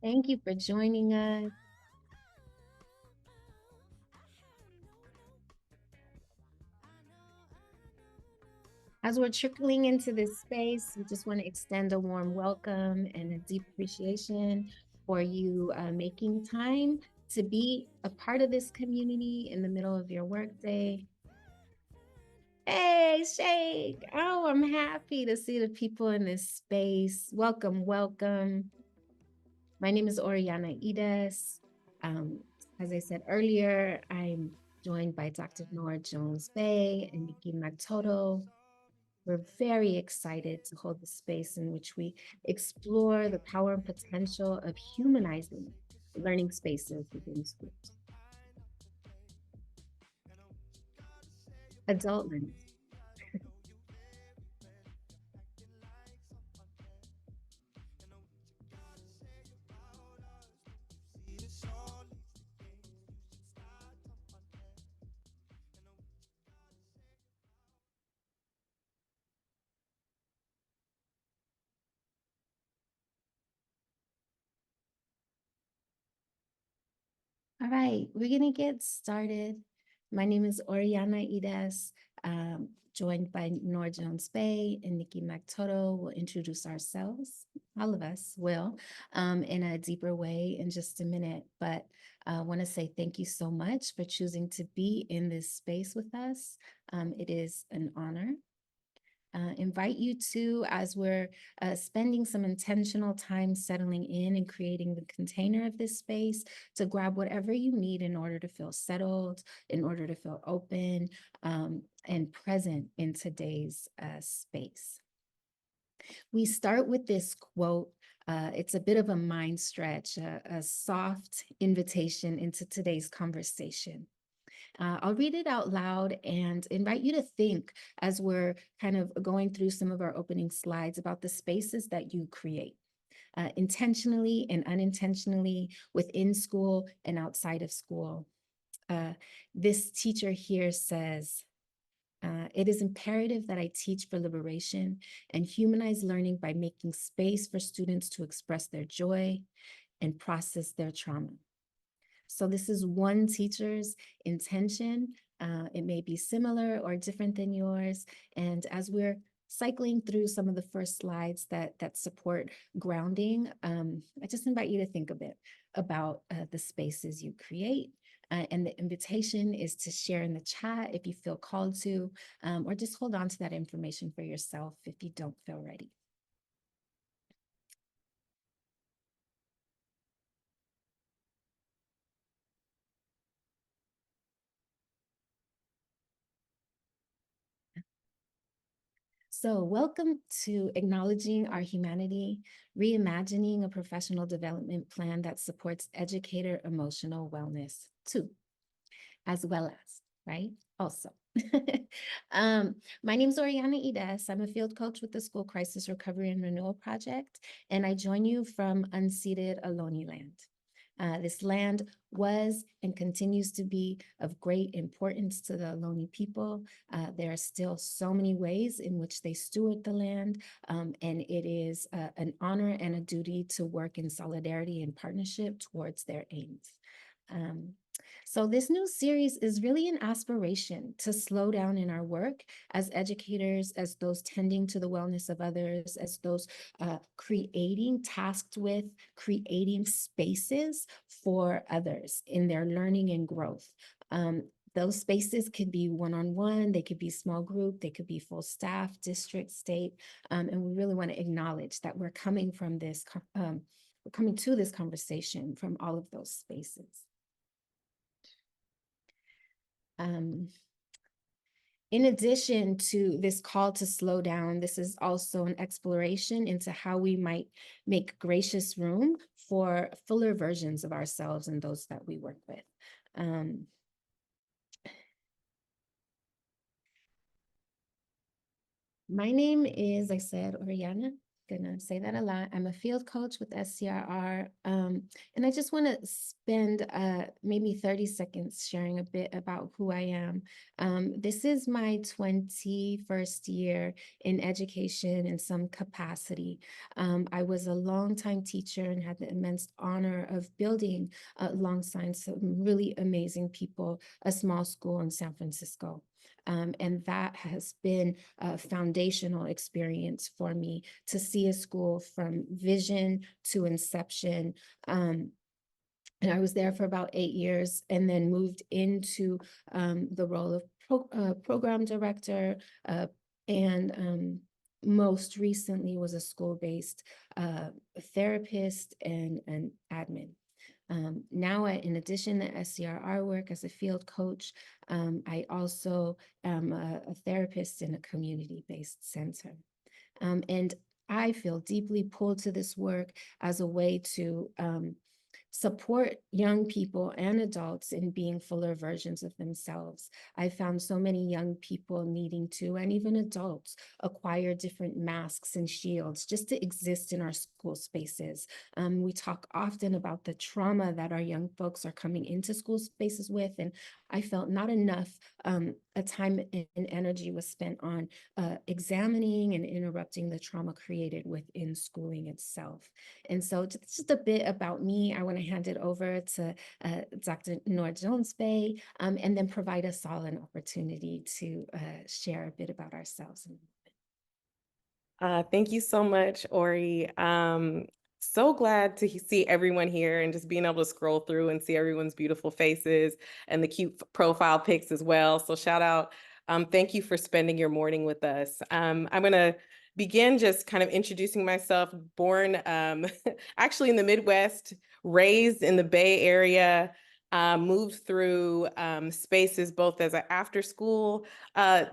Thank you for joining us. As we're trickling into this space, we just want to extend a warm welcome and a deep appreciation for you making time to be a part of this community in the middle of your workday. Hey, Shake. Oh, I'm happy to see the people in this space. Welcome, welcome. My name is Oriana Ides. Um, as I said earlier, I'm joined by Dr. Noor Jones-Bey and Nikki Magtoto. We're very excited to hold the space in which we explore the power and potential of humanizing learning spaces within schools. Adult learning. All right, we're going to get started. My name is Oriana Ides, joined by Noor Jones-Bey and Nikki Magtoto. We'll introduce ourselves, all of us will, in a deeper way in just a minute. But I want to say thank you so much for choosing to be in this space with us. It is an honor. Invite you to, as we're spending some intentional time settling in and creating the container of this space, to grab whatever you need in order to feel settled, in order to feel open and present in today's space. We start with this quote. It's a bit of a mind stretch, a soft invitation into today's conversation. I'll read it out loud and invite you to think as we're kind of going through some of our opening slides about the spaces that you create. Intentionally and unintentionally within school and outside of school. This teacher here says, it is imperative that I teach for liberation and humanize learning by making space for students to express their joy and process their trauma. So this is one teacher's intention. It may be similar or different than yours. And as we're cycling through some of the first slides that support grounding, I just invite you to think a bit about the spaces you create. And the invitation is to share in the chat if you feel called to, or just hold on to that information for yourself if you don't feel ready. So, welcome to Acknowledging Our Humanity, Reimagining a Professional Development Plan that supports educator emotional wellness, too, as well as, right? Also. My name is Oriana Ides. I'm a field coach with the School Crisis Recovery and Renewal Project, and I join you from unceded Ohlone land. This land was and continues to be of great importance to the Ohlone people. There are still so many ways in which they steward the land, and it is an honor and a duty to work in solidarity and partnership towards their aims. So this new series is really an aspiration to slow down in our work as educators, as those tending to the wellness of others, as those tasked with creating spaces for others in their learning and growth. Those spaces could be one-on-one, they could be small group, they could be full staff, district, state, and we really want to acknowledge that we're coming from this, we're coming to this conversation from all of those spaces. In addition to this call to slow down, this is also an exploration into how we might make gracious room for fuller versions of ourselves and those that we work with. My name is, I said, Oriana. gonna say that a lot. I'm a field coach with SCRR, and I just want to spend maybe 30 seconds sharing a bit about who I am. This is my 21st year in education in some capacity. I was a longtime teacher and had the immense honor of building alongside some really amazing people, a small school in San Francisco. And that has been a foundational experience for me to see a school from vision to inception. And I was there for about 8 years and then moved into the role of program director and most recently was a school-based therapist and admin. Now, in addition to SCRR work as a field coach, I also am a therapist in a community-based center. And I feel deeply pulled to this work as a way to support young people and adults in being fuller versions of themselves. I found so many young people needing to, and even adults, acquire different masks and shields just to exist in our school spaces. We talk often about the trauma that our young folks are coming into school spaces with, and I felt not enough time and energy was spent on examining and interrupting the trauma created within schooling itself. And so just a bit about me. I want to hand it over to Dr. Noor Jones-Bey, and then provide us all an opportunity to share a bit about ourselves. Thank you so much, Ori. So glad to see everyone here and just being able to scroll through and see everyone's beautiful faces and the cute profile pics as well. So shout out. Thank you for spending your morning with us. I'm going to begin just kind of introducing myself. Born actually in the Midwest, raised in the Bay Area, moved through spaces both as an after school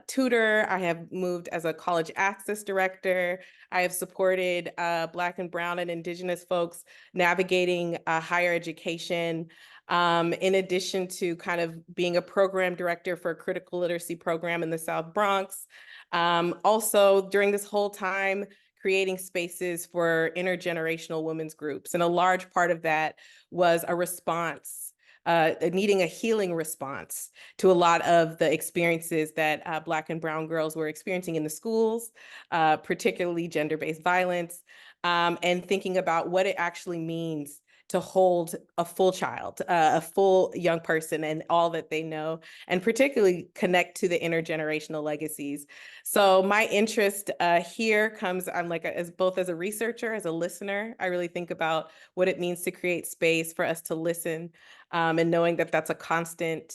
tutor. I have moved as a college access director. I have supported Black and Brown and Indigenous folks navigating higher education. In addition to kind of being a program director for a critical literacy program in the South Bronx. Also, during this whole time, creating spaces for intergenerational women's groups. And a large part of that was a response, needing a healing response to a lot of the experiences that Black and Brown girls were experiencing in the schools, particularly gender-based violence, and thinking about what it actually means to hold a full child, a full young person and all that they know, and particularly connect to the intergenerational legacies. So my interest here comes, I'm like, as both as a researcher, as a listener, I really think about what it means to create space for us to listen, and knowing that that's a constant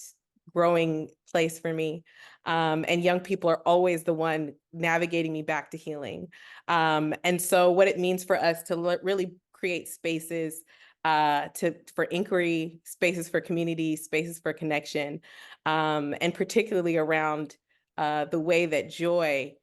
growing place for me. And young people are always the one navigating me back to healing. And so what it means for us to really create spaces for inquiry, spaces for community, spaces for connection, and particularly around the way that joy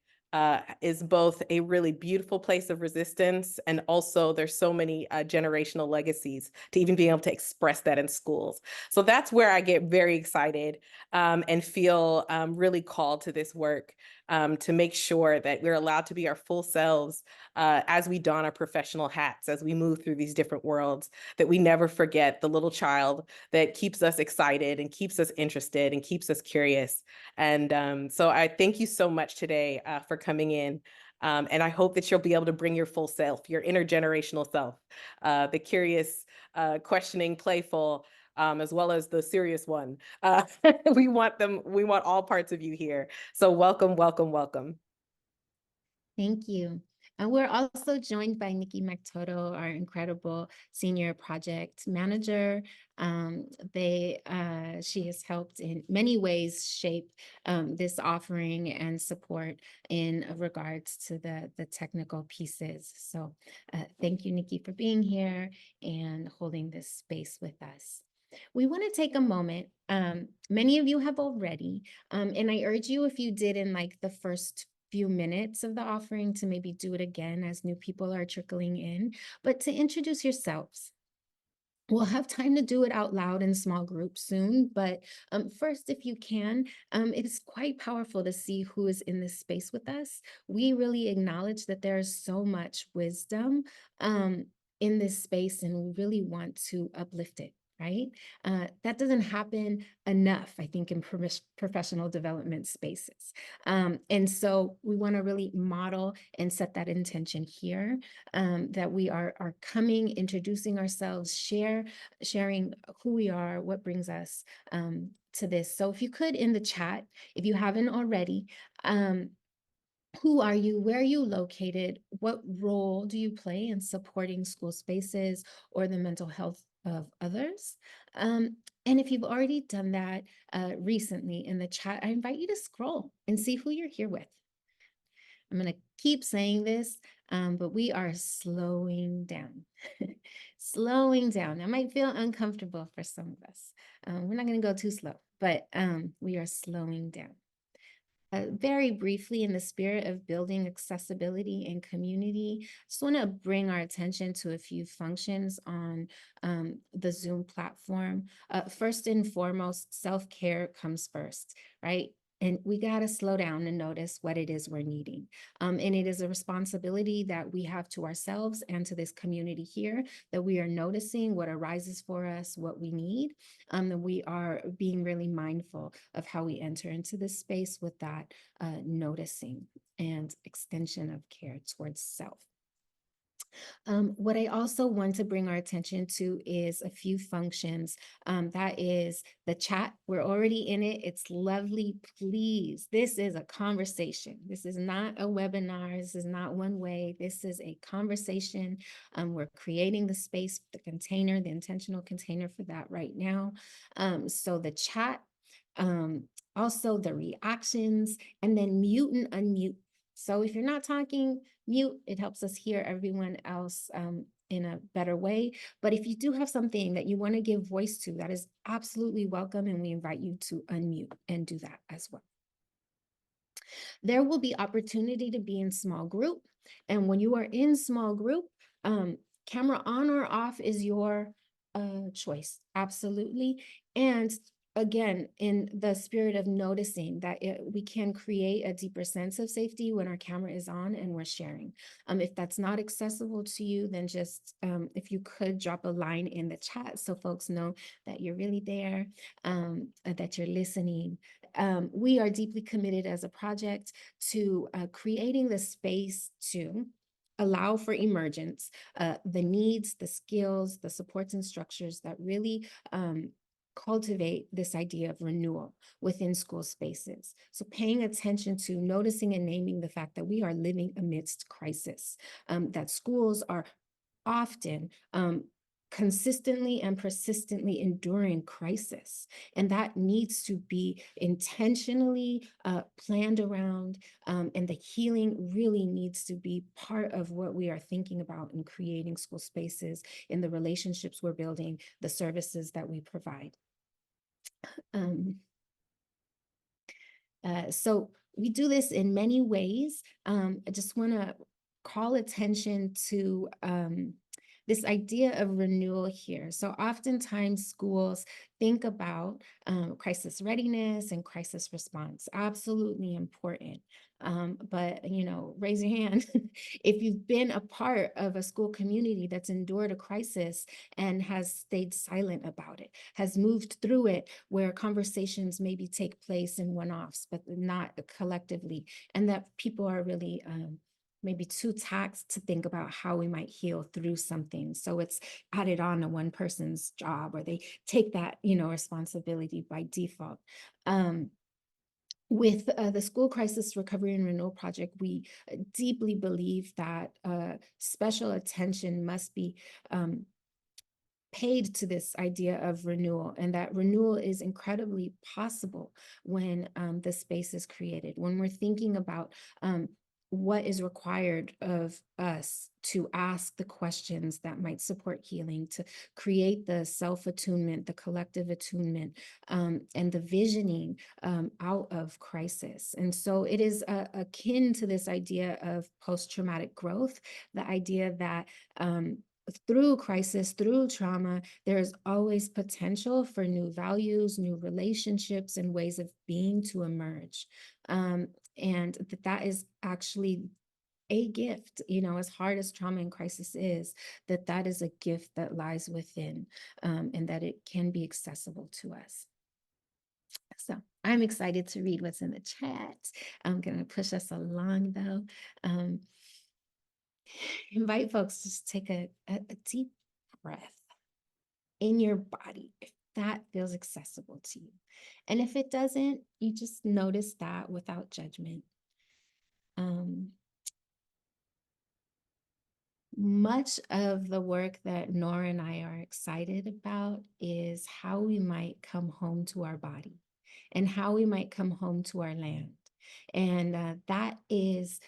is both a really beautiful place of resistance, and also there's so many generational legacies to even being able to express that in schools. So that's where I get very excited and feel really called to this work, to make sure that we're allowed to be our full selves as we don our professional hats, as we move through these different worlds, that we never forget the little child that keeps us excited and keeps us interested and keeps us curious. And so I thank you so much today for coming in. And I hope that you'll be able to bring your full self, your intergenerational self, the curious, questioning, playful, as well as the serious one. We want all parts of you here. So welcome, welcome, welcome. Thank you. And we're also joined by Nikki McToto, our incredible senior project manager. She has helped in many ways shape this offering and support in regards to the technical pieces. So thank you, Nikki, for being here and holding this space with us. We want to take a moment. Many of you have already, and I urge you, if you did in like the first few minutes of the offering, to maybe do it again as new people are trickling in, but to introduce yourselves. We'll have time to do it out loud in small groups soon, but first, if you can, it is quite powerful to see who is in this space with us. We really acknowledge that there is so much wisdom um, in this space, and we really want to uplift it. Right? That doesn't happen enough, I think, in professional development spaces. And so we want to really model and set that intention here, that we are coming, introducing ourselves, sharing who we are, what brings us to this. So if you could, in the chat, if you haven't already, who are you? Where are you located? What role do you play in supporting school spaces or the mental health of others? And if you've already done that recently in the chat, I invite you to scroll and see who you're here with. I'm going to keep saying this, but we are slowing down. Slowing down. That might feel uncomfortable for some of us. We're not going to go too slow, but we are slowing down. Very briefly, in the spirit of building accessibility and community, I just want to bring our attention to a few functions on the Zoom platform. First and foremost, self-care comes first, right? And we got to slow down and notice what it is we're needing. And it is a responsibility that we have to ourselves and to this community here, that we are noticing what arises for us, what we need, that we are being really mindful of how we enter into this space with that noticing and extension of care towards self. What I also want to bring our attention to is a few functions. That is the chat. We're already in it. It's lovely. Please, this is a conversation. This is not a webinar. This is not one way. This is a conversation. We're creating the space, the container, the intentional container for that right now. So the chat, also the reactions, and then mute and unmute. So if you're not talking, mute. It helps us hear everyone else in a better way. But if you do have something that you want to give voice to, that is absolutely welcome, and we invite you to unmute and do that as well. There will be opportunity to be in small group. And when you are in small group, camera on or off is your choice, absolutely. And again, in the spirit of noticing that we can create a deeper sense of safety when our camera is on and we're sharing. If that's not accessible to you, then just if you could drop a line in the chat so folks know that you're really there, that you're listening. We are deeply committed as a project to creating the space to allow for emergence, the needs, the skills, the supports and structures that really cultivate this idea of renewal within school spaces. So paying attention to noticing and naming the fact that we are living amidst crisis, that schools are often consistently and persistently enduring crisis. And that needs to be intentionally planned around. And the healing really needs to be part of what we are thinking about in creating school spaces, in the relationships we're building, the services that we provide. So we do this in many ways. I just want to call attention to this idea of renewal here. So oftentimes schools think about crisis readiness and crisis response, absolutely important. But, raise your hand if you've been a part of a school community that's endured a crisis and has stayed silent about it, has moved through it, where conversations maybe take place in one-offs, but not collectively, and that people are really maybe too taxed to think about how we might heal through something. So it's added on to one person's job, or they take that, responsibility by default. With the School Crisis Recovery and Renewal Project, we deeply believe that special attention must be paid to this idea of renewal, and that renewal is incredibly possible when the space is created. When we're thinking about what is required of us to ask the questions that might support healing, to create the self-attunement, the collective attunement, and the visioning out of crisis. And so it is akin to this idea of post-traumatic growth, the idea that through crisis, through trauma, there is always potential for new values, new relationships, and ways of being to emerge. And that is actually a gift, as hard as trauma and crisis is, that is a gift that lies within, and that it can be accessible to us. So I'm excited to read what's in the chat. I'm going to push us along though. Invite folks to just take a deep breath in your body if that feels accessible to you. And if it doesn't, you just notice that without judgment. Much of the work that Noor and I are excited about is how we might come home to our body and how we might come home to our land. And that is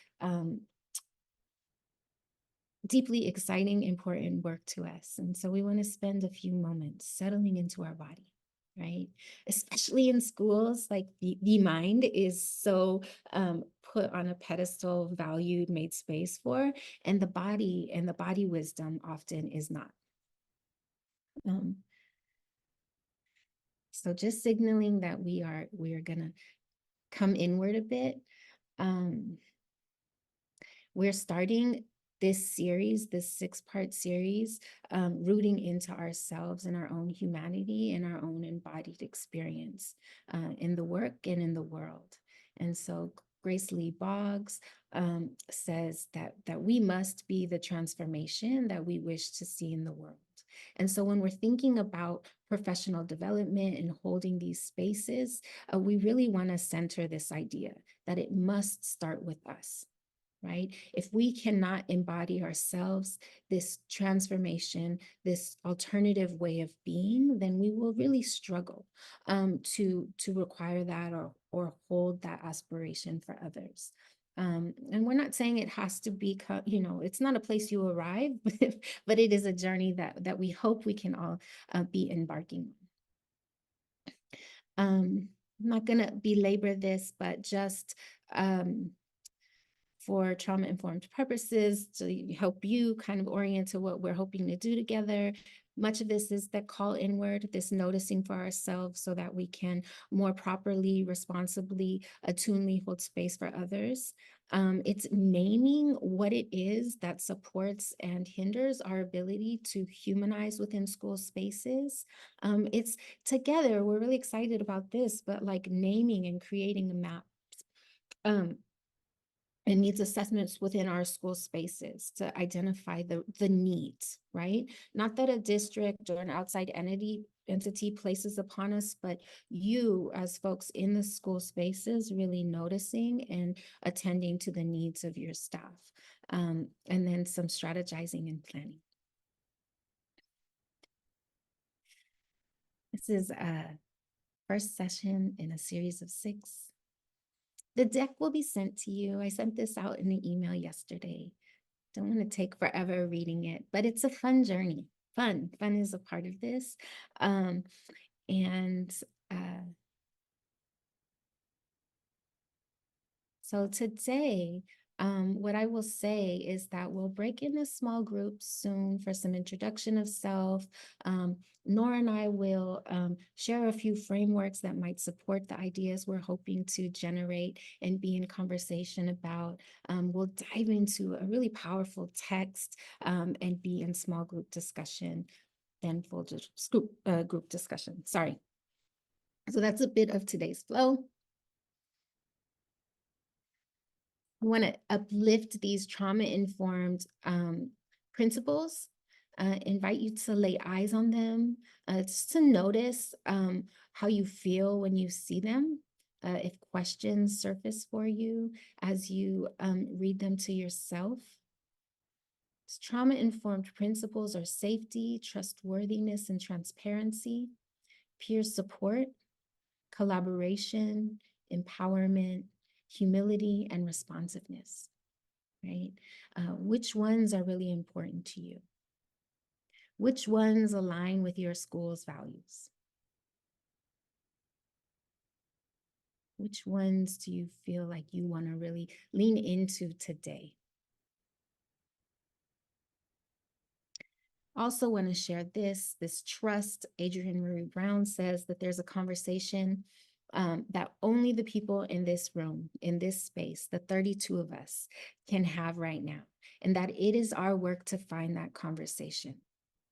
deeply exciting, important work to us. And so we want to spend a few moments settling into our body, right? Especially in schools, like the mind is so put on a pedestal, valued, made space for, and the body wisdom often is not. So just signaling that we are gonna come inward a bit. We're starting this series, this 6-part series, rooting into ourselves and our own humanity and our own embodied experience in the work and in the world. And so Grace Lee Boggs says that we must be the transformation that we wish to see in the world. And so when we're thinking about professional development and holding these spaces, we really want to center this idea that it must start with us. Right? If we cannot embody ourselves, this transformation, this alternative way of being, then we will really struggle to require that or hold that aspiration for others. And we're not saying it has to be, it's not a place you arrive, but it is a journey that we hope we can all be embarking on. I'm not going to belabor this, but just for trauma-informed purposes to help you kind of orient to what we're hoping to do together. Much of this is that call inward, this noticing for ourselves so that we can more properly, responsibly, attunely hold space for others. It's naming what it is that supports and hinders our ability to humanize within school spaces. It's together, we're really excited about this, but like naming and creating a map. And needs assessments within our school spaces to identify the needs, right? Not that a district or an outside entity places upon us, but you as folks in the school spaces really noticing and attending to the needs of your staff. And then some strategizing and planning. This is a first session in a series of 6. The deck will be sent to you. I sent this out in an email yesterday. Don't want to take forever reading it, but it's a fun journey. Fun is a part of this. So today, what I will say is that we'll break into small groups soon for some introduction of self. Noor and I will share a few frameworks that might support the ideas we're hoping to generate and be in conversation about. We'll dive into a really powerful text and be in small group discussion, then full group discussion. Sorry. So that's a bit of today's flow. I want to uplift these trauma-informed principles, invite you to lay eyes on them, just to notice how you feel when you see them, if questions surface for you as you read them to yourself. Trauma-informed principles are safety, trustworthiness, and transparency, peer support, collaboration, empowerment, humility, and responsiveness, right? Which ones are really important to you? Which ones align with your school's values? Which ones do you feel like you want to really lean into today? Also want to share this trust. Adrienne Marie Brown says that there's a conversation that only the people in this room, in this space, the 32 of us, can have right now. And that it is our work to find that conversation,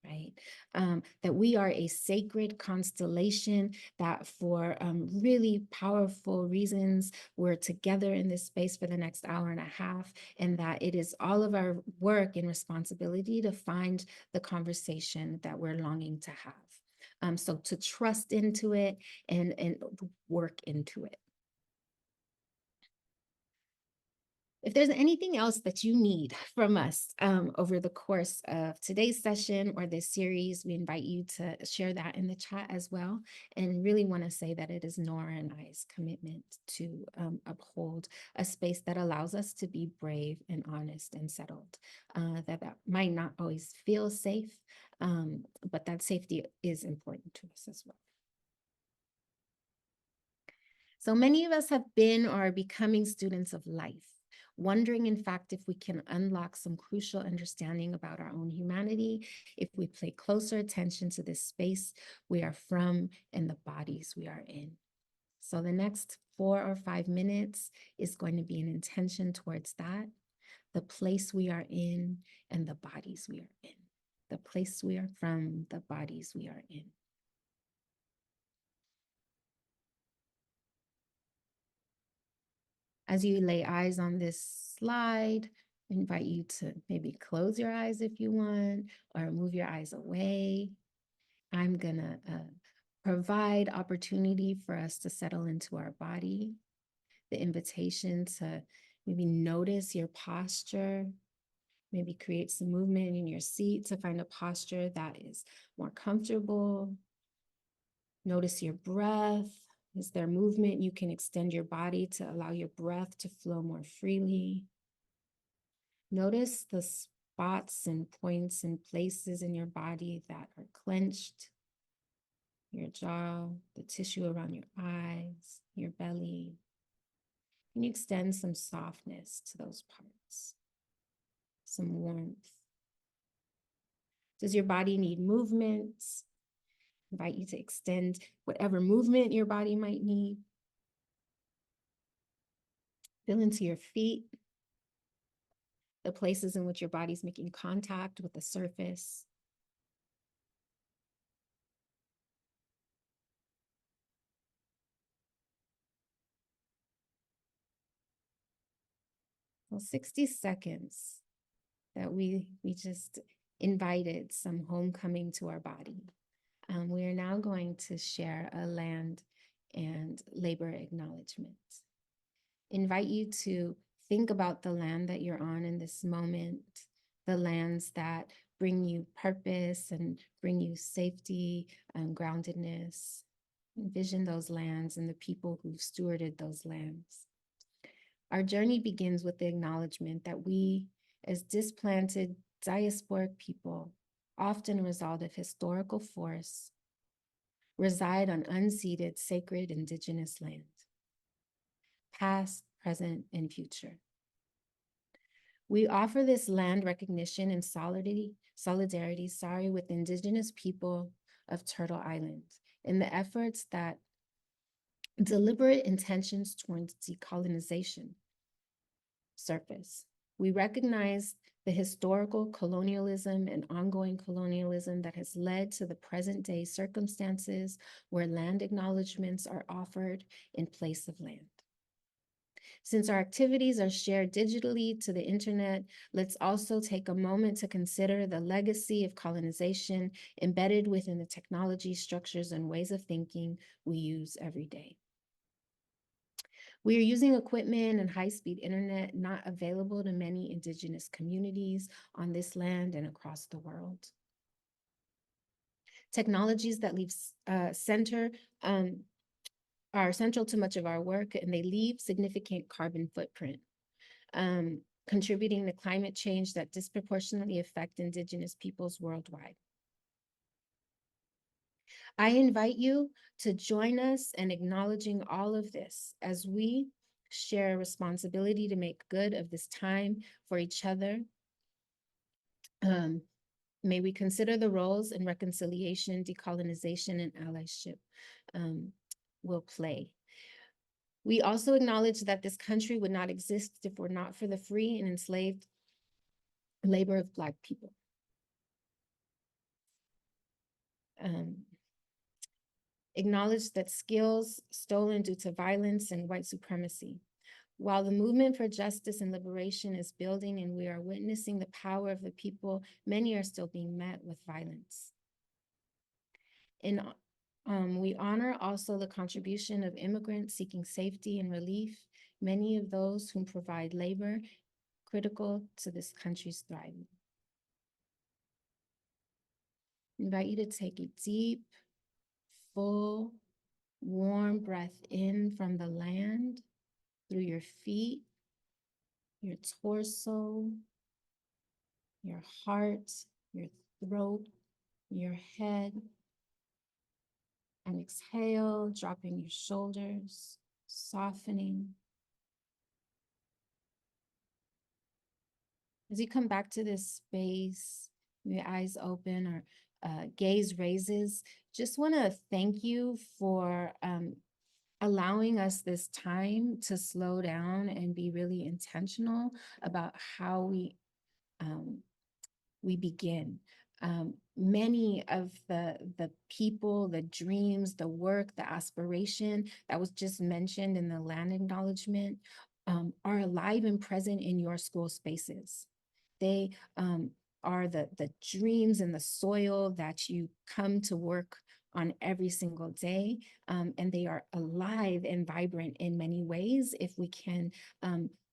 right? That we are a sacred constellation, that for really powerful reasons, we're together in this space for the next hour and a half, and that it is all of our work and responsibility to find the conversation that we're longing to have. So to trust into it and work into it. If there's anything else that you need from us over the course of today's session or this series, we invite you to share that in the chat as well. And really want to say that it is Noor and I's commitment to uphold a space that allows us to be brave and honest and settled. That might not always feel safe, but that safety is important to us as well. So many of us have been or are becoming students of life, wondering, in fact, if we can unlock some crucial understanding about our own humanity, if we pay closer attention to this space we are from and the bodies we are in. So the next 4 or 5 minutes is going to be an intention towards that, the place we are in and the bodies we are in, the place we are from, the bodies we are in. As you lay eyes on this slide, I invite you to maybe close your eyes if you want, or move your eyes away. I'm gonna provide opportunity for us to settle into our body, the invitation to maybe notice your posture, maybe create some movement in your seat to find a posture that is more comfortable. Notice your breath. Is there movement? You can extend your body to allow your breath to flow more freely. Notice the spots and points and places in your body that are clenched, your jaw, the tissue around your eyes, your belly. Can you extend some softness to those parts, some warmth? Does your body need movements? I invite you to extend whatever movement your body might need. Feel into your feet, the places in which your body's making contact with the surface. Well, 60 seconds that we just invited some homecoming to our body. We are now going to share a land and labor acknowledgement. Invite you to think about the land that you're on in this moment, the lands that bring you purpose and bring you safety and groundedness. Envision those lands and the people who've stewarded those lands. Our journey begins with the acknowledgement that we, as displanted diasporic people, often a result of historical force, reside on unceded sacred indigenous land, past, present, and future. We offer this land recognition and solidarity with indigenous people of Turtle Island in the efforts that deliberate intentions towards decolonization surface. We recognize the historical colonialism and ongoing colonialism that has led to the present day circumstances where land acknowledgements are offered in place of land. Since our activities are shared digitally to the internet, let's also take a moment to consider the legacy of colonization embedded within the technology, structures, and ways of thinking we use every day. We are using equipment and high-speed internet not available to many indigenous communities on this land and across the world. Technologies that are central to much of our work, and they leave significant carbon footprint, contributing to climate change that disproportionately affect indigenous peoples worldwide. I invite you to join us in acknowledging all of this as we share a responsibility to make good of this time for each other, May we consider the roles in reconciliation, decolonization, and allyship will play. We also acknowledge that this country would not exist if it were not for the free and enslaved labor of Black people. Acknowledge that skills stolen due to violence and white supremacy. While the movement for justice and liberation is building and we are witnessing the power of the people, many are still being met with violence. We honor also the contribution of immigrants seeking safety and relief, many of those who provide labor critical to this country's thriving. I invite you to take a deep, full, warm breath in from the land through your feet, your torso, your heart, your throat, your head. And exhale, dropping your shoulders, softening. As you come back to this space, your eyes open or gaze raises, just want to thank you for allowing us this time to slow down and be really intentional about how we begin. Many of the people, the dreams, the work, the aspiration that was just mentioned in the land acknowledgement are alive and present in your school spaces. They are the dreams and the soil that you come to work on every single day. And they are alive and vibrant in many ways if we can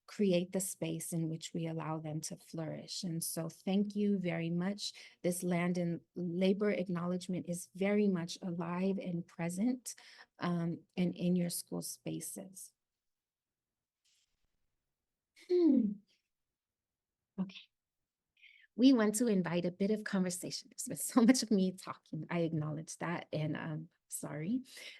create the space in which we allow them to flourish. And so thank you very much. This land and labor acknowledgement is very much alive and present and in your school spaces. Okay. We want to invite a bit of conversation. There's been so much of me talking. I acknowledge that, and sorry,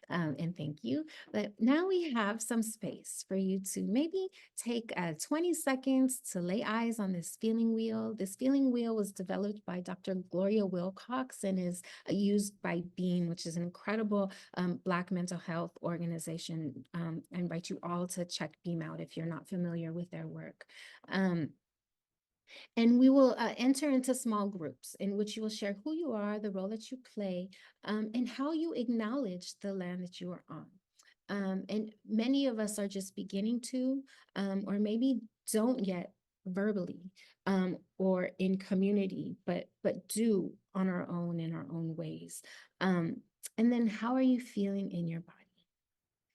and thank you. But now we have some space for you to maybe take 20 seconds to lay eyes on this feeling wheel. This feeling wheel was developed by Dr. Gloria Wilcox and is used by Bean, which is an incredible Black mental health organization. I invite you all to check Beam out if you're not familiar with their work. And we will enter into small groups in which you will share who you are, the role that you play, and how you acknowledge the land that you are on. And many of us are just beginning to, or maybe don't yet verbally or in community, but do on our own in our own ways. And then how are you feeling in your body?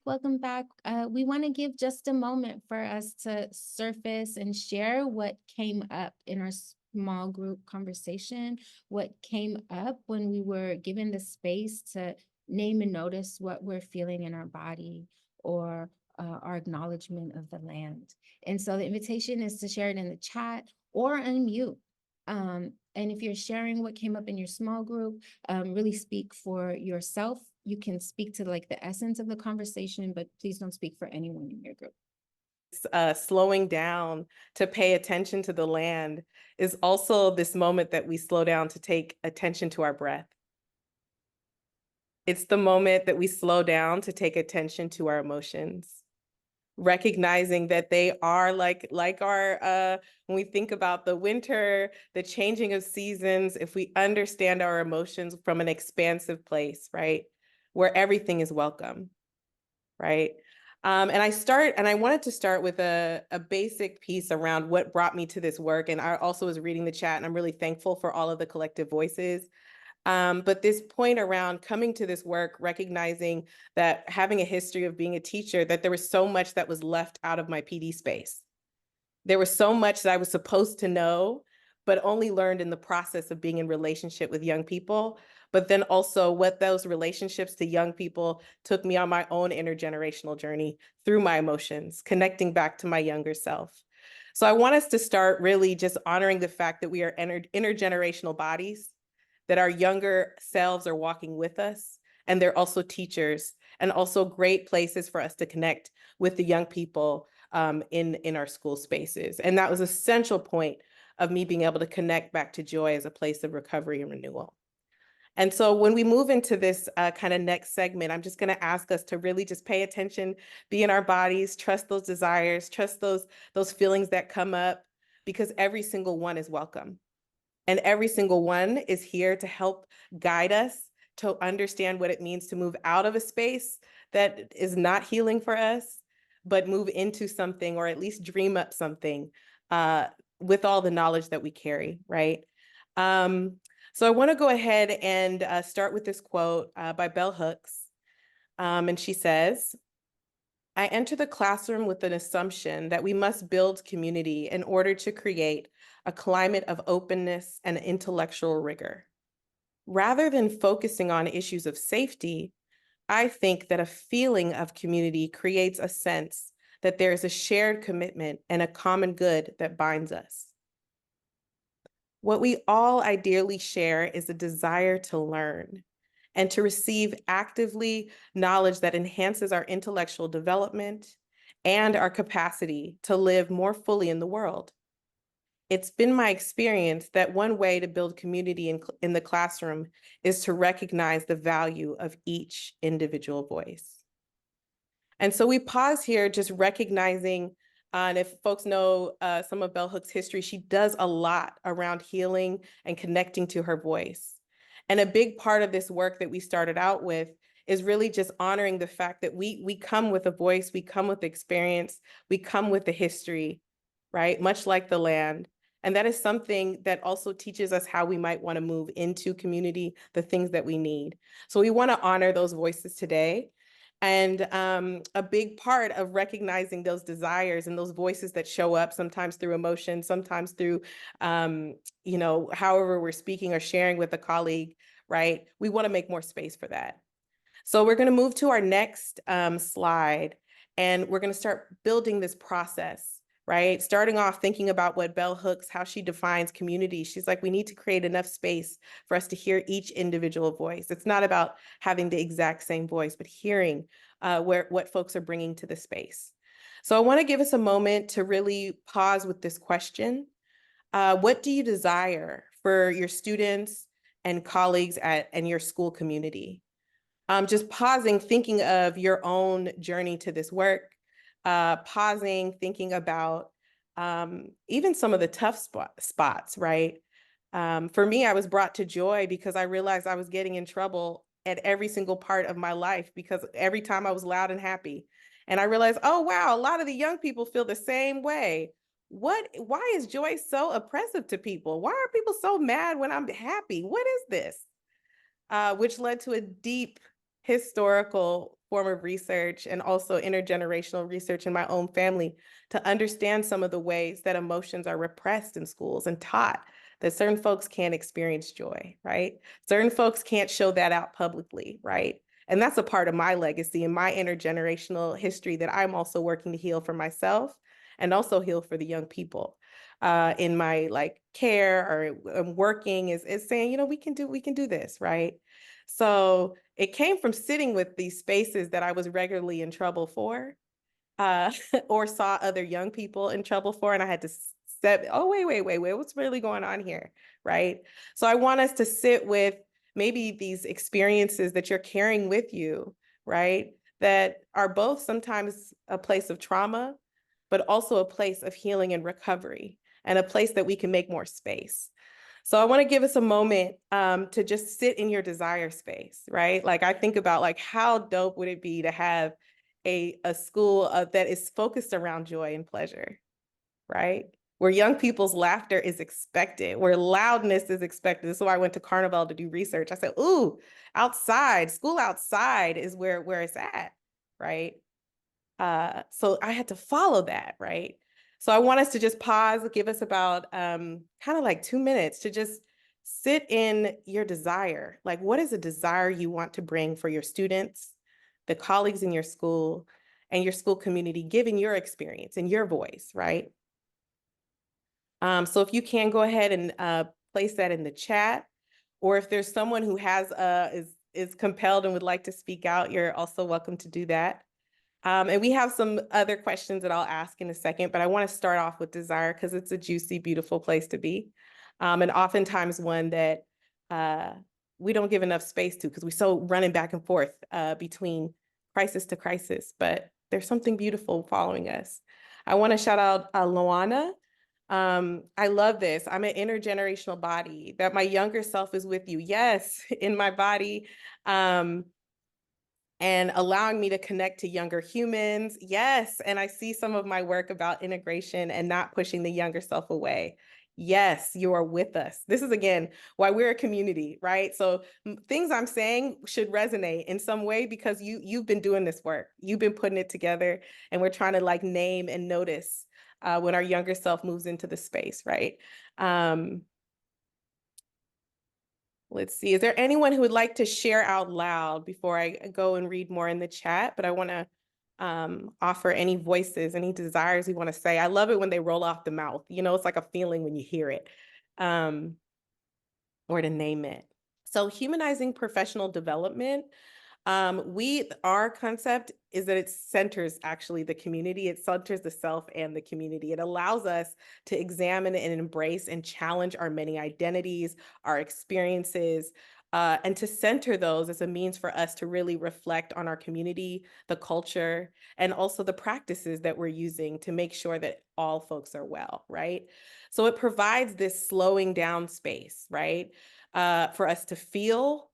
Welcome back. We want to give just a moment for us to surface and share what came up in our small group conversation, what came up when we were given the space to name and notice what we're feeling in our body or our acknowledgement of the land. And so the invitation is to share it in the chat or unmute. And if you're sharing what came up in your small group, really speak for yourself. You can speak to like the essence of the conversation, but please don't speak for anyone in your group. Slowing down to pay attention to the land is also this moment that we slow down to take attention to our breath. It's the moment that we slow down to take attention to our emotions, recognizing that they are like our, when we think about the winter, the changing of seasons, if we understand our emotions from an expansive place, right? Where everything is welcome, right? And I wanted to start with a basic piece around what brought me to this work. And I also was reading the chat and I'm really thankful for all of the collective voices. But this point around coming to this work, recognizing that having a history of being a teacher, that there was so much that was left out of my PD space. There was so much that I was supposed to know, but only learned in the process of being in relationship with young people. But then also what those relationships to young people took me on my own intergenerational journey through my emotions, connecting back to my younger self. So I want us to start really just honoring the fact that we are intergenerational bodies, that our younger selves are walking with us, and they're also teachers and also great places for us to connect with the young people in our school spaces. And that was a central point of me being able to connect back to joy as a place of recovery and renewal. And so when we move into this kind of next segment, I'm just going to ask us to really just pay attention, be in our bodies, trust those desires, trust those feelings that come up, because every single one is welcome. And every single one is here to help guide us to understand what it means to move out of a space that is not healing for us, but move into something, or at least dream up something with all the knowledge that we carry, right? So I want to go ahead and start with this quote by Bell Hooks. And she says, I enter the classroom with an assumption that we must build community in order to create a climate of openness and intellectual rigor. Rather than focusing on issues of safety, I think that a feeling of community creates a sense that there is a shared commitment and a common good that binds us. What we all ideally share is a desire to learn and to receive actively knowledge that enhances our intellectual development and our capacity to live more fully in the world. It's been my experience that one way to build community in the classroom is to recognize the value of each individual voice. And so we pause here, just recognizing, and if folks know some of Bell Hooks' history, she does a lot around healing and connecting to her voice. And a big part of this work that we started out with is really just honoring the fact that we come with a voice, we come with experience, we come with a history, right? Much like the land. And that is something that also teaches us how we might want to move into community, the things that we need. So we want to honor those voices today. And a big part of recognizing those desires and those voices that show up sometimes through emotion, sometimes through, however we're speaking or sharing with a colleague, right? We want to make more space for that. So we're going to move to our next slide, and we're going to start building this process, right? Starting off thinking about what Bell Hooks, how she defines community. She's like, we need to create enough space for us to hear each individual voice. It's not about having the exact same voice, but hearing what folks are bringing to the space. So I want to give us a moment to really pause with this question. What do you desire for your students and colleagues and your school community? Just pausing, thinking of your own journey to this work, pausing, thinking about even some of the tough spots, right? For me, I was brought to joy because I realized I was getting in trouble at every single part of my life, because every time I was loud and happy. And I realized, oh, wow, a lot of the young people feel the same way. Why is joy so oppressive to people? Why are people so mad when I'm happy? What is this? Which led to a deep historical form of research and also intergenerational research in my own family to understand some of the ways that emotions are repressed in schools and taught, that certain folks can't experience joy, right? Certain folks can't show that out publicly, right? And that's a part of my legacy and my intergenerational history that I'm also working to heal for myself and also heal for the young people in my care or working is saying, we can do this, right? So it came from sitting with these spaces that I was regularly in trouble for, or saw other young people in trouble for, and I had to step, oh, wait, what's really going on here, right? So I want us to sit with maybe these experiences that you're carrying with you, right? That are both sometimes a place of trauma, but also a place of healing and recovery, and a place that we can make more space. So I want to give us a moment to just sit in your desire space, right? Like I think about how dope would it be to have a school that is focused around joy and pleasure, right? Where young people's laughter is expected, where loudness is expected. This is why I went to Carnival to do research. I said, ooh, outside, school outside is where it's at, right? So I had to follow that, right? So I want us to just pause, give us about kind of 2 minutes to just sit in your desire. Like, what is a desire you want to bring for your students, the colleagues in your school, and your school community, given your experience and your voice, right? So if you can go ahead and place that in the chat, or if there's someone who has is compelled and would like to speak out, you're also welcome to do that. And we have some other questions that I'll ask in a second, but I want to start off with desire because it's a juicy, beautiful place to be. And oftentimes one that we don't give enough space to because we're so running back and forth between crisis to crisis, but there's something beautiful following us. I want to shout out Loana. I love this. I'm an intergenerational body, that my younger self is with you. Yes, in my body. And allowing me to connect to younger humans. Yes, and I see some of my work about integration and not pushing the younger self away. Yes, you are with us. This is, again, why we're a community, right? So things I'm saying should resonate in some way because you've been doing this work. You've been putting it together, and we're trying to like name and notice when our younger self moves into the space, right? Let's see. Is there anyone who would like to share out loud before I go and read more in the chat? But I want to offer any voices, any desires you want to say. I love it when they roll off the mouth. You know, it's like a feeling when you hear it, or to name it. So humanizing professional development. Our concept is that it centers actually the community. It centers the self and the community. It allows us to examine and embrace and challenge our many identities, our experiences, and to center those as a means for us to really reflect on our community, the culture, and also the practices that we're using to make sure that all folks are well, right? So it provides this slowing down space, right? For us to feel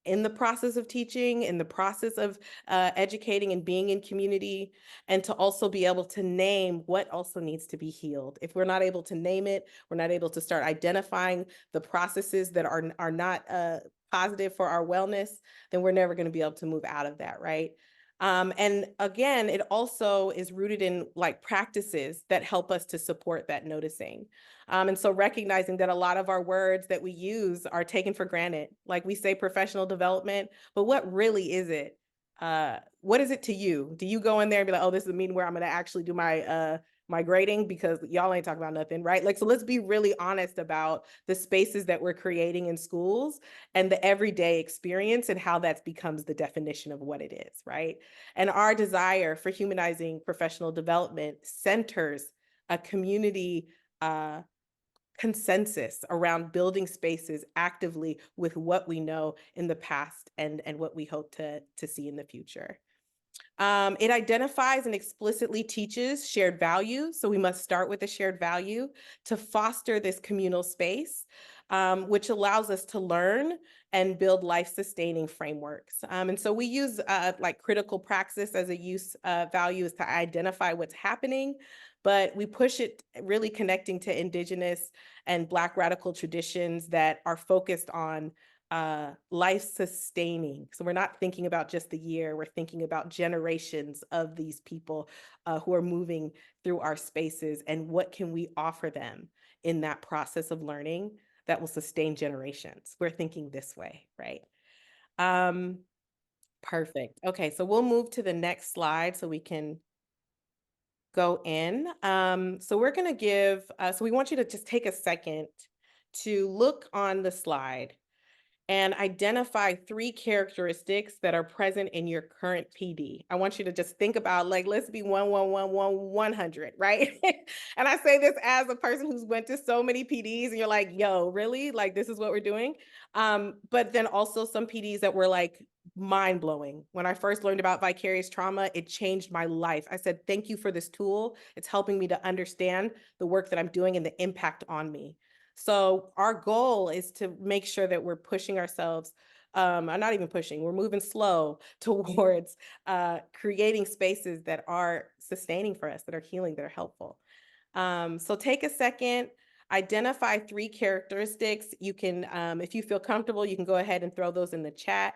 in the process of teaching, in the process of educating and being in community, and to also be able to name what also needs to be healed. If we're not able to name it, we're not able to start identifying the processes that are not positive for our wellness, then we're never going to be able to move out of that, right? And again, it also is rooted in like practices that help us to support that noticing. And so recognizing that a lot of our words that we use are taken for granted. Like we say professional development, but what really is it? What is it to you? Do you go in there and be like, oh, this is a meeting where I'm going to actually do my grading because y'all ain't talking about nothing, right? Like, so let's be really honest about the spaces that we're creating in schools and the everyday experience and how that becomes the definition of what it is, right? And our desire for humanizing professional development centers a community consensus around building spaces actively with what we know in the past and what we hope to see in the future. It identifies and explicitly teaches shared value. So we must start with a shared value to foster this communal space, which allows us to learn and build life-sustaining frameworks. And so we use like critical praxis as a use value is to identify what's happening, but we push it really connecting to Indigenous and Black radical traditions that are focused on life sustaining. So we're not thinking about just the year, we're thinking about generations of these people who are moving through our spaces and what can we offer them in that process of learning that will sustain generations. We're thinking this way, right? Perfect. Okay, so we'll move to the next slide so we can go in. So we're gonna give, so we want you to just take a second to look on the slide and identify 3 characteristics that are present in your current PD. I want you to just think about like, let's be 100, right? And I say this as a person who's went to so many PDs and you're like, yo, really? Like, this is what we're doing? But then also some PDs that were like mind blowing. When I first learned about vicarious trauma, it changed my life. I said, thank you for this tool. It's helping me to understand the work that I'm doing and the impact on me. So our goal is to make sure that we're pushing ourselves, I'm not even pushing, we're moving slow towards creating spaces that are sustaining for us, that are healing, that are helpful. So take a second, identify 3 characteristics. You can, if you feel comfortable, you can go ahead and throw those in the chat.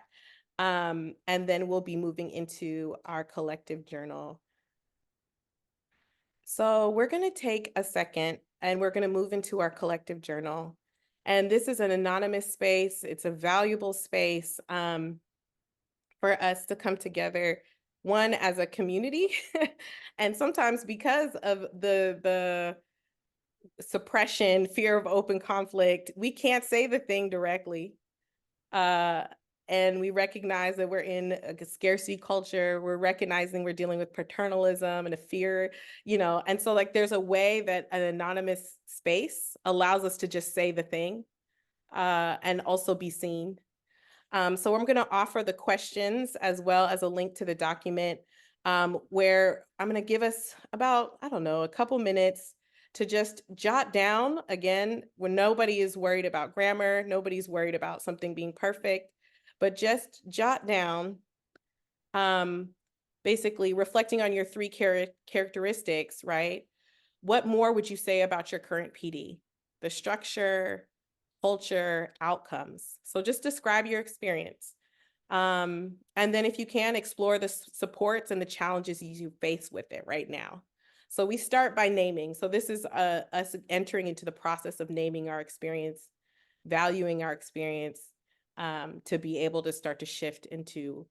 And then we'll be moving into our collective journal. So we're going to take a second and we're going to move into our collective journal. And this is an anonymous space. It's a valuable space for us to come together, one, as a community. And sometimes because of the suppression, fear of open conflict, we can't say the thing directly. and we recognize that we're in a scarcity culture. We're recognizing we're dealing with paternalism and a fear, and so like there's a way that an anonymous space allows us to just say the thing and also be seen. So I'm going to offer the questions as well as a link to the document where I'm going to give us about, I don't know, a couple minutes to just jot down again, when nobody is worried about grammar, nobody's worried about something being perfect, but just jot down um, basically reflecting on your three characteristics, right? What more would you say about your current PD? The structure, culture, outcomes. So just describe your experience. And then if you can, explore the supports and the challenges you face with it right now. So we start by naming. So this is us entering into the process of naming our experience, valuing our experience, to be able to start to shift into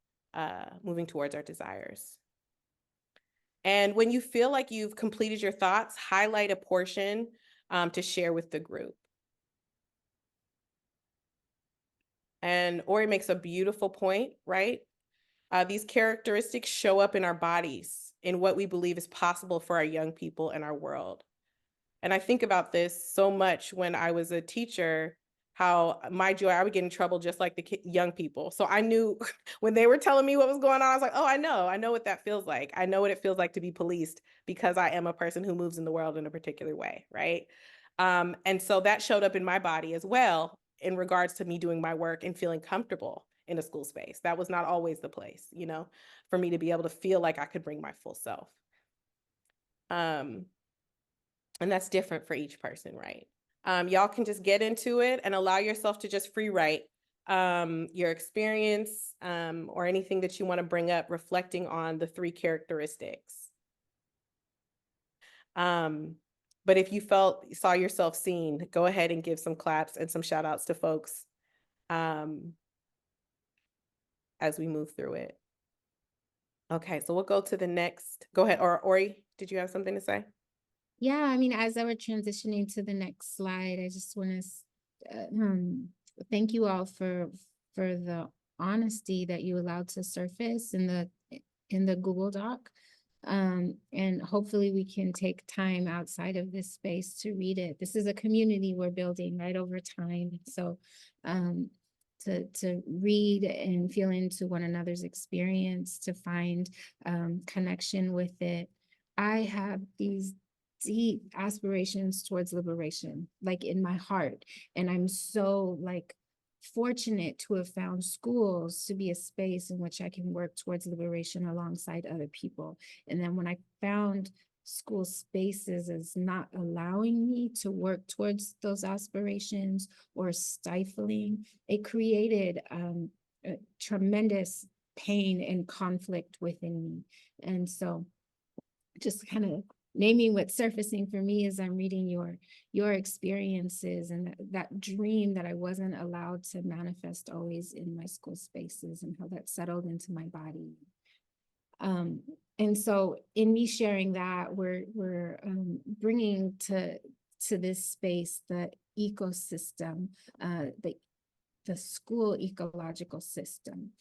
moving towards our desires. And when you feel like you've completed your thoughts, highlight a portion to share with the group. And Ori makes a beautiful point, right? These characteristics show up in our bodies, in what we believe is possible for our young people and our world. And I think about this so much when I was a teacher, how my joy, I would get in trouble just like the young people. So I knew when they were telling me what was going on, I was like, oh, I know what that feels like. I know what it feels like to be policed because I am a person who moves in the world in a particular way, right? And so that showed up in my body as well in regards to me doing my work and feeling comfortable in a school space. That was not always the place, for me to be able to feel like I could bring my full self. And that's different for each person, right? Y'all can just get into it and allow yourself to just free write your experience or anything that you want to bring up, reflecting on the three characteristics. But if you saw yourself seen, go ahead and give some claps and some shout outs to folks as we move through it. Okay, so we'll go to the next. Go ahead, or Ori, did you have something to say? Yeah, I mean, as I were transitioning to the next slide, I just want to thank you all for the honesty that you allowed to surface in the Google Doc. And hopefully we can take time outside of this space to read it. This is a community we're building right over time. So to read and feel into one another's experience, to find connection with it. I have these deep aspirations towards liberation, like in my heart. And I'm so fortunate to have found schools to be a space in which I can work towards liberation alongside other people. And then when I found school spaces as not allowing me to work towards those aspirations or stifling, it created a tremendous pain and conflict within me. And so just kind of naming what's surfacing for me as I'm reading your experiences and that dream that I wasn't allowed to manifest always in my school spaces, and how that settled into my body. And so in me sharing that, we're bringing to this space the ecosystem, the school ecological system.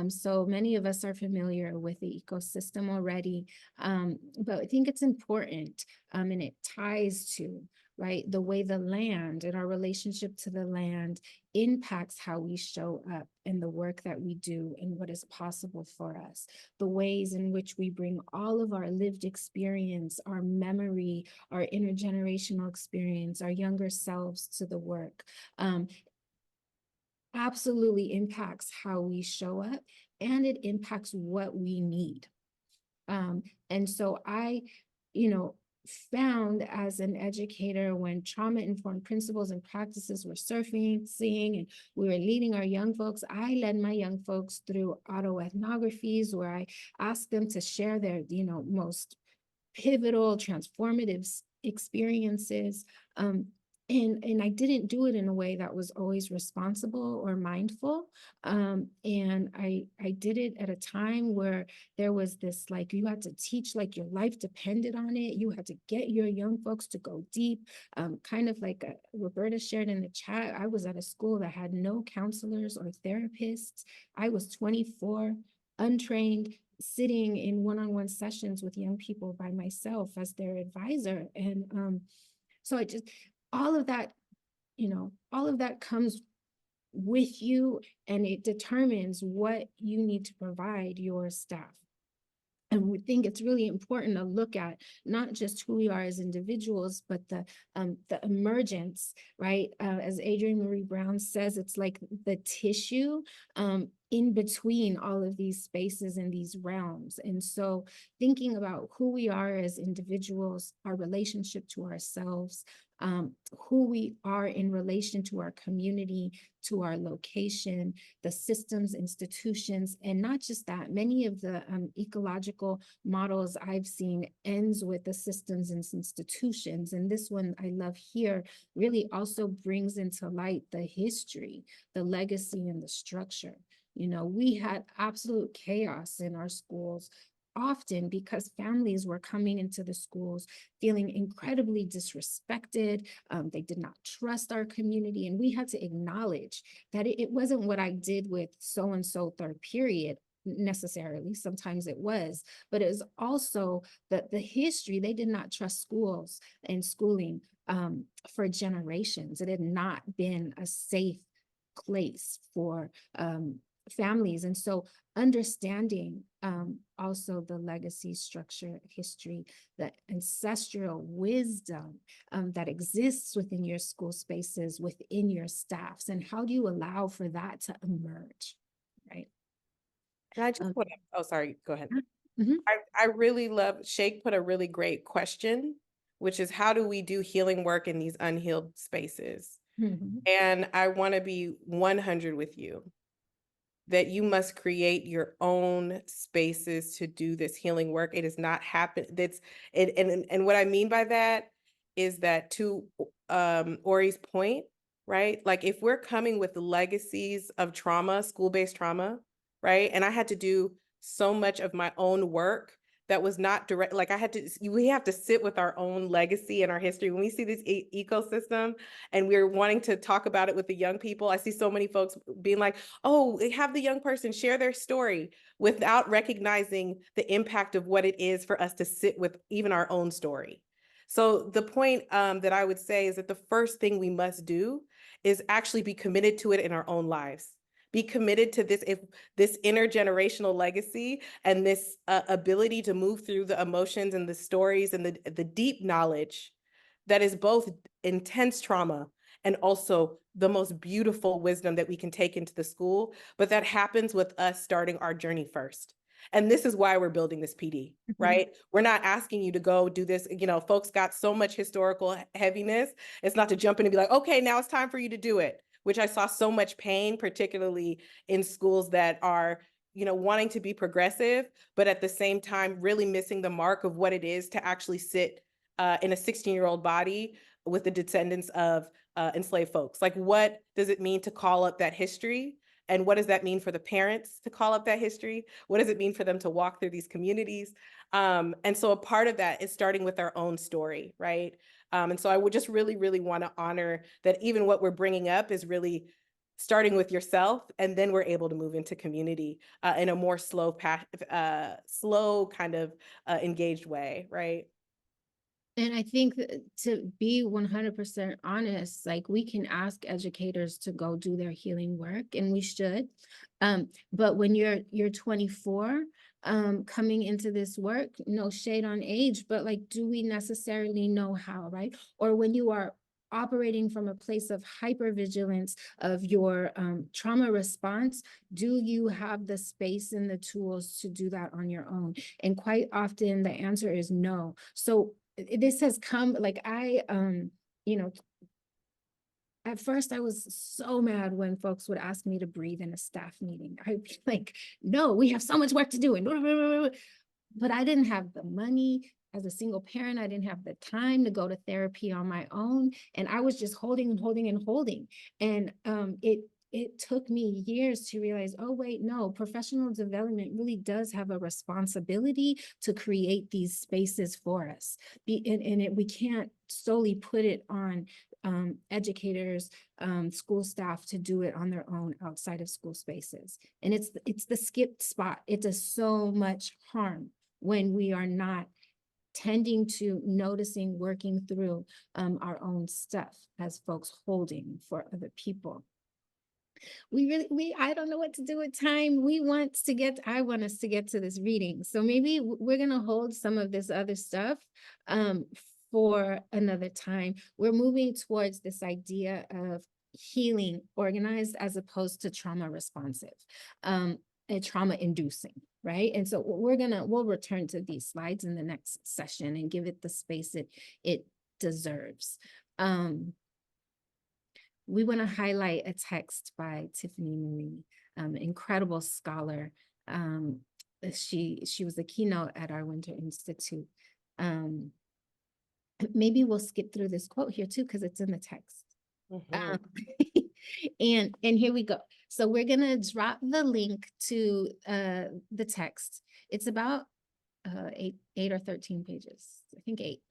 So many of us are familiar with the ecosystem already, but I think it's important, and it ties to, right, the way the land and our relationship to the land impacts how we show up and the work that we do and what is possible for us, the ways in which we bring all of our lived experience, our memory, our intergenerational experience, our younger selves to the work. Absolutely impacts how we show up, and it impacts what we need. And so I, found as an educator, when trauma-informed principles and practices were surfacing and we were leading our young folks, I led my young folks through autoethnographies where I asked them to share their, most pivotal, transformative experiences. and I didn't do it in a way that was always responsible or mindful. And I did it at a time where there was this, like, you had to teach like your life depended on it. You had to get your young folks to go deep. Kind of like Roberta shared in the chat, I was at a school that had no counselors or therapists. I was 24, untrained, sitting in one-on-one sessions with young people by myself as their advisor. And so I just, all of that, all of that comes with you, and it determines what you need to provide your staff. And we think it's really important to look at not just who we are as individuals, but the emergence, right? As Adrienne Marie Brown says, it's like the tissue in between all of these spaces and these realms. And so thinking about who we are as individuals, our relationship to ourselves, who we are in relation to our community, to our location, the systems, institutions, and not just that. Many of the ecological models I've seen ends with the systems and institutions. And this one I love here really also brings into light the history, the legacy, and the structure. We had absolute chaos in our schools, often because families were coming into the schools feeling incredibly disrespected. They did not trust our community. And we had to acknowledge that it wasn't what I did with so-and-so third period necessarily. Sometimes it was, but it was also the history. They did not trust schools and schooling for generations. It had not been a safe place for families. And so understanding also the legacy, structure, history, the ancestral wisdom that exists within your school spaces, within your staffs, and how do you allow for that to emerge, right? And I just want to, oh, sorry, go ahead. Mhm. I really love, Shake put a really great question, which is how do we do healing work in these unhealed spaces? Mhm. And I want to be 100 with you that you must create your own spaces to do this healing work. It is not happen. That's it. And what I mean by that is that to Ori's point, right? Like if we're coming with legacies of trauma, school-based trauma, right? And I had to do so much of my own work that was not direct. Like we have to sit with our own legacy and our history. When we see this ecosystem and we're wanting to talk about it with the young people, I see so many folks being like, oh, they have the young person share their story without recognizing the impact of what it is for us to sit with even our own story. So the point that I would say is that the first thing we must do is actually be committed to it in our own lives. Be committed to this intergenerational legacy and this ability to move through the emotions and the stories and the deep knowledge that is both intense trauma and also the most beautiful wisdom that we can take into the school. But that happens with us starting our journey first. And this is why we're building this PD, right? We're not asking you to go do this. Folks got so much historical heaviness. It's not to jump in and be like, okay, now it's time for you to do it, which I saw so much pain, particularly in schools that are wanting to be progressive, but at the same time, really missing the mark of what it is to actually sit in a 16-year-old body with the descendants of enslaved folks. Like, what does it mean to call up that history? And what does that mean for the parents to call up that history? What does it mean for them to walk through these communities? And so a part of that is starting with our own story, right? And so I would just really, really want to honor that even what we're bringing up is really starting with yourself, and then we're able to move into community in a more slow kind of engaged way, right? And I think to be 100% honest, like we can ask educators to go do their healing work, and we should. But when you're 24, coming into this work, no shade on age, but like, do we necessarily know how, right? Or when you are operating from a place of hypervigilance of your trauma response, do you have the space and the tools to do that on your own? And quite often the answer is no. So this has come, like you know, at first I was so mad when folks would ask me to breathe in a staff meeting. I'd be like, no, we have so much work to do. And but I didn't have the money, as a single parent, I didn't have the time to go to therapy on my own. And I was just holding and holding and holding. And it took me years to realize, oh, wait, no, professional development really does have a responsibility to create these spaces for us. We can't solely put it on educators, school staff to do it on their own outside of school spaces. And it's the skipped spot. It does so much harm when we are not tending to noticing, working through our own stuff as folks holding for other people. I don't know what to do with time. I want us to get to this reading. So maybe we're going to hold some of this other stuff for another time. We're moving towards this idea of healing organized as opposed to trauma responsive, and trauma inducing, right? And so we'll return to these slides in the next session and give it the space it deserves. We want to highlight a text by Tiffany Marie, incredible scholar. She was a keynote at our Winter Institute. Maybe we'll skip through this quote here too, because it's in the text. And here we go. So we're gonna drop the link to the text. It's about 8 or 13 pages. I think 8.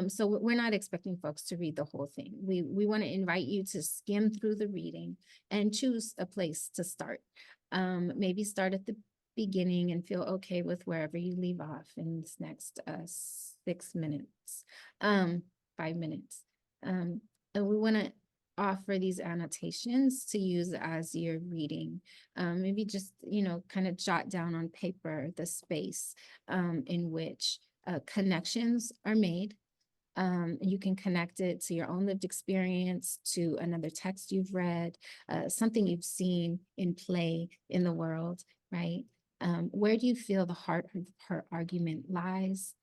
So we're not expecting folks to read the whole thing. We want to invite you to skim through the reading and choose a place to start. Maybe start at the beginning and feel okay with wherever you leave off in this next 6 minutes, 5 minutes. And we want to offer these annotations to use as you're reading. Maybe just, kind of jot down on paper the space in which connections are made. You can connect it to your own lived experience, to another text you've read, something you've seen in play in the world, right? Where do you feel the heart of her argument lies?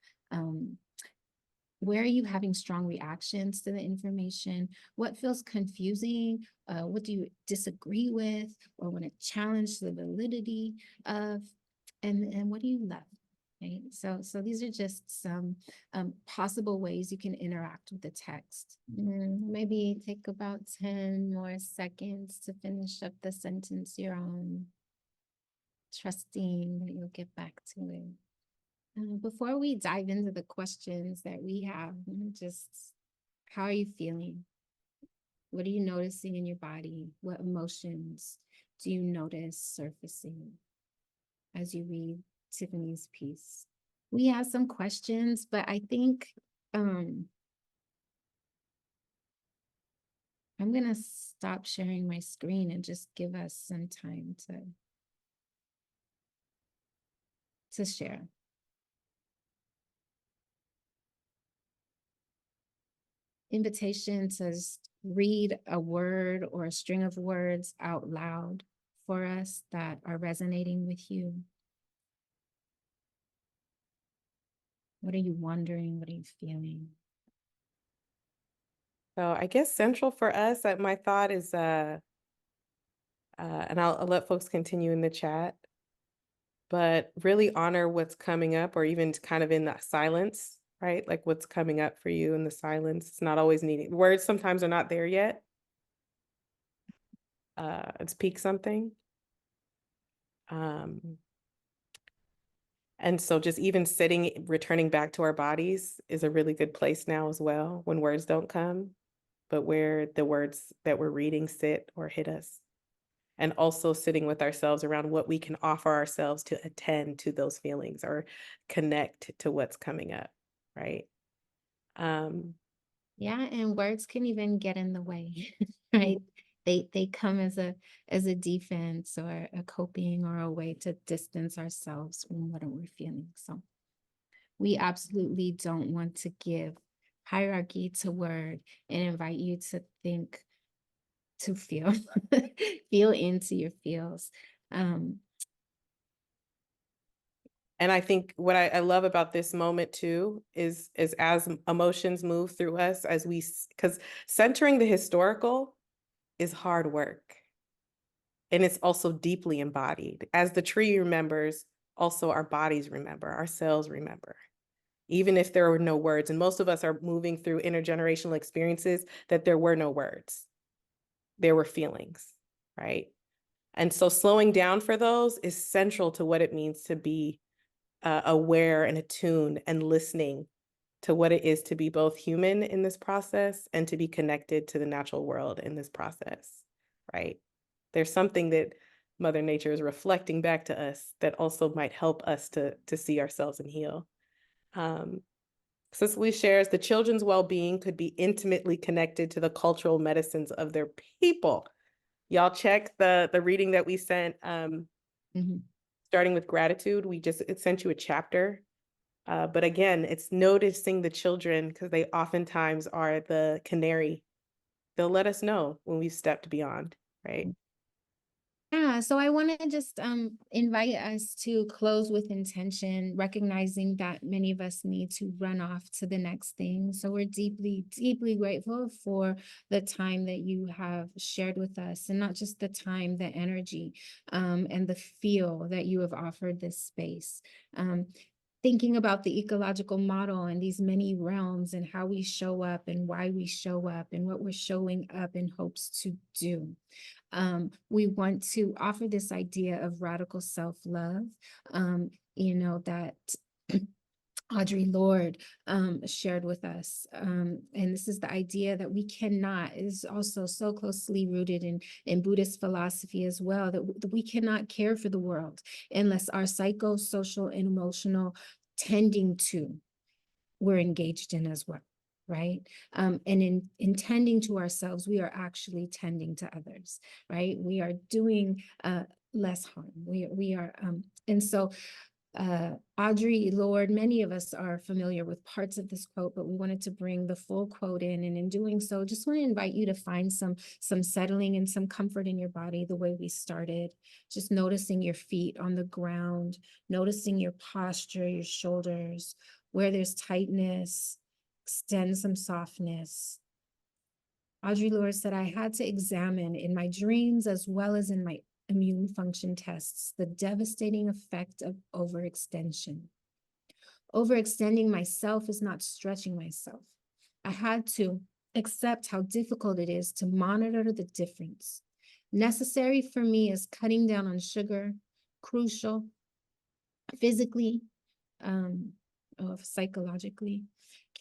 Where are you having strong reactions to the information? What feels confusing? What do you disagree with or want to challenge the validity of? And what do you love? Right? So these are just some possible ways you can interact with the text. Maybe take about 10 more seconds to finish up the sentence you're on, trusting that you'll get back to it. Before we dive into the questions that we have, just how are you feeling? What are you noticing in your body? What emotions do you notice surfacing as you read Tiffany's piece? We have some questions, but I think I'm going to stop sharing my screen and just give us some time to share. Invitation to read a word or a string of words out loud for us that are resonating with you. What are you wondering? What are you feeling? So I guess central for us, my thought is, and I'll let folks continue in the chat, but really honor what's coming up, or even kind of in that silence, right? Like what's coming up for you in the silence. It's not always needing words. Sometimes are not there yet. Speak something. And so just even sitting, returning back to our bodies is a really good place now as well, when words don't come, but where the words that we're reading sit or hit us. And also sitting with ourselves around what we can offer ourselves to attend to those feelings or connect to what's coming up, right? Yeah, and words can even get in the way, right? They come as a defense or a coping or a way to distance ourselves from what we're feeling. So we absolutely don't want to give hierarchy to word and invite you to think, to feel, feel into your feels. And I think what I love about this moment too is as emotions move through us, because centering the historical is hard work. And it's also deeply embodied. As the tree remembers, also our bodies remember, our cells remember. even if there were no words. And most of us are moving through intergenerational experiences that there were no words. There were feelings, right? And so slowing down for those is central to what it means to be aware and attuned and listening to what it is to be both human in this process and to be connected to the natural world in this process, right? There's something that Mother Nature is reflecting back to us that also might help us to see ourselves and heal. Cicely shares the children's well-being could be intimately connected to the cultural medicines of their people. Y'all check the reading that we sent, starting with gratitude. It sent you a chapter. But again, it's noticing the children because they oftentimes are the canary. They'll let us know when we've stepped beyond, right? Yeah, so I want to just invite us to close with intention, recognizing that many of us need to run off to the next thing. So we're deeply, deeply grateful for the time that you have shared with us, and not just the time, the energy, and the feel that you have offered this space. Thinking about the ecological model and these many realms and how we show up and why we show up and what we're showing up in hopes to do. We want to offer this idea of radical self-love, that Audre Lorde shared with us. And this is the idea that we cannot, is also so closely rooted in Buddhist philosophy as well, that we cannot care for the world unless our psychosocial and emotional tending to we're engaged in as well. Right. And in tending to ourselves, we are actually tending to others, right? We are doing less harm. We are, and so Audre Lorde, many of us are familiar with parts of this quote, but we wanted to bring the full quote in. And in doing so, just want to invite you to find some settling and some comfort in your body the way we started. Just noticing your feet on the ground, noticing your posture, your shoulders, where there's tightness, extend some softness. Audre Lorde said, I had to examine in my dreams as well as in my immune function tests the devastating effect of overextension. Overextending myself is not stretching myself. I had to accept how difficult it is to monitor the difference. Necessary for me is cutting down on sugar, crucial, physically, psychologically.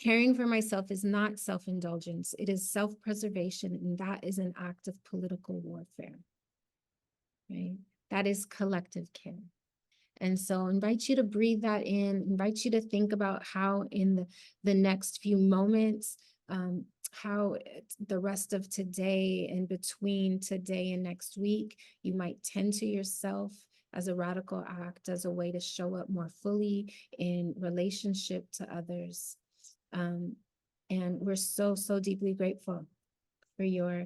Caring for myself is not self-indulgence. It is self-preservation, and that is an act of political warfare. Right? That is collective care. And so I invite you to breathe that in, invite you to think about how in the next few moments, how the rest of today and between today and next week, you might tend to yourself as a radical act, as a way to show up more fully in relationship to others. And we're so, so deeply grateful for your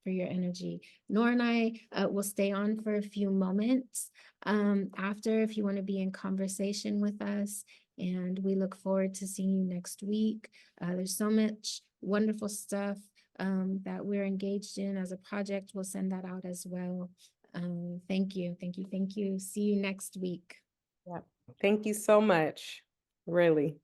energy. Noor and I will stay on for a few moments after, if you want to be in conversation with us. And we look forward to seeing you next week. There's so much wonderful stuff that we're engaged in as a project. We'll send that out as well. Thank you, thank you, thank you. See you next week. Yeah. Thank you so much, really.